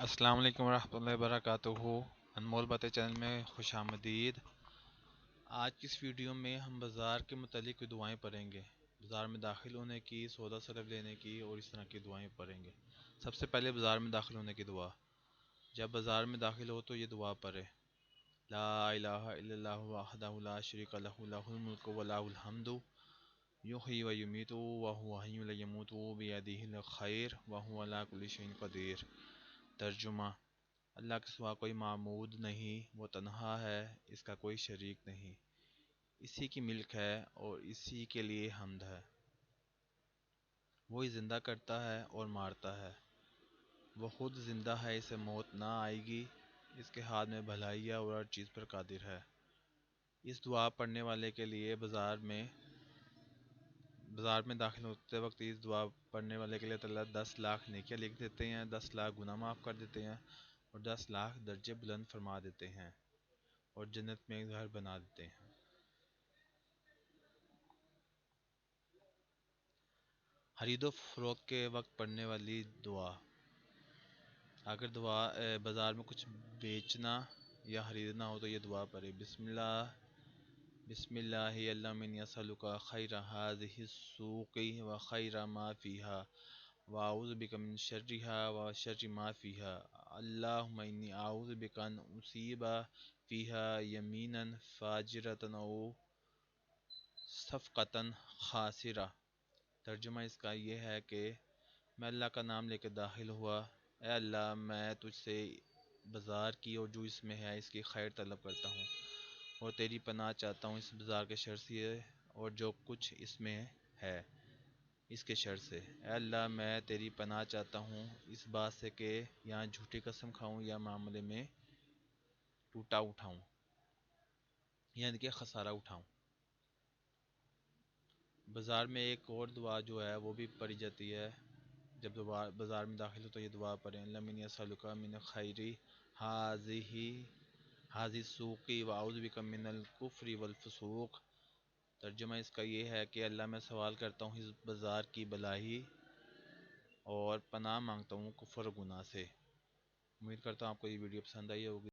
السلام علیکم ورحمۃ اللہ وبرکاتہ۔ انمول باتیں چینل میں خوش آمدید۔ آج کی اس ویڈیو میں ہم بازار کے متعلق کوئی دعائیں پڑھیں گے۔ بازار میں داخل ہونے کی، سودا سلف لینے کی اور اس طرح کی دعائیں پڑھیں گے۔ سب سے پہلے بازار میں داخل ہونے کی دعا۔ جب بازار میں داخل ہو تو یہ دعا پڑھے: لا الہ الا اللہ وحدہ لا شریک لہ لہ الملک و لہ الحمد یحیی و یمیت وہو حی لا یموت بیدہ الخیر وہو علی کل شیء قدیر۔ ترجمہ: اللہ کے سوا کوئی معبود نہیں، وہ تنہا ہے، اس کا کوئی شریک نہیں، اسی کی ملک ہے اور اسی کے لیے حمد ہے۔ وہی زندہ کرتا ہے اور مارتا ہے، وہ خود زندہ ہے، اسے موت نہ آئے گی، اس کے ہاتھ میں بھلائی ہے اور ہر چیز پر قادر ہے۔ اس دعا پڑھنے والے کے لیے بازار میں داخل ہوتے وقت اس دعا پڑھنے والے کے لیے اللہ 10 لاکھ نیکیاں لکھ دیتے ہیں، 10 لاکھ گناہ معاف کر دیتے ہیں اور 10 لاکھ درجے بلند فرما دیتے ہیں اور جنت میں گھر بنا دیتے ہیں۔ خرید و فروخت کے وقت پڑھنے والی دعا۔ اگر بازار میں کچھ بیچنا یا خریدنا ہو تو یہ دعا پڑھے: بسم اللہ اللہم انی اسألک خیر ھذہ السوق و خیر ما فیہا واعوذ بک من شرھا و شر ما فیہا اللہم انی اعوذ بک ان اصیب فیہا یمینا فاجرۃ او صفقۃ خاسرہ۔ ترجمہ اس کا یہ ہے کہ میں اللہ کا نام لے کے داخل ہوا، اے اللہ میں تجھ سے بازار کی اور جو اس میں ہے اس کی خیر طلب کرتا ہوں اور تیری پناہ چاہتا ہوں اس بازار کے شر سے اور جو کچھ اس میں ہے اس کے شر سے۔ اے اللہ میں تیری پناہ چاہتا ہوں اس بات سے کہ یہاں جھوٹی قسم کھاؤں یا معاملے میں ٹوٹا اٹھاؤں، یعنی کہ خسارہ اٹھاؤں۔ بازار میں ایک اور دعا جو ہے وہ بھی پڑھی جاتی ہے جب بازار میں داخل ہو تو یہ دعا پڑھیں: اللہم انی اسألک من خیر ھذہ السوق واعوذ بک من الکفر والفسوق۔ ترجمہ اس کا یہ ہے کہ اللہ میں سوال کرتا ہوں اس بازار کی بھلائی اور پناہ مانگتا ہوں کفر و گناہ سے۔ امید کرتا ہوں آپ کو یہ ویڈیو پسند آئی ہوگی۔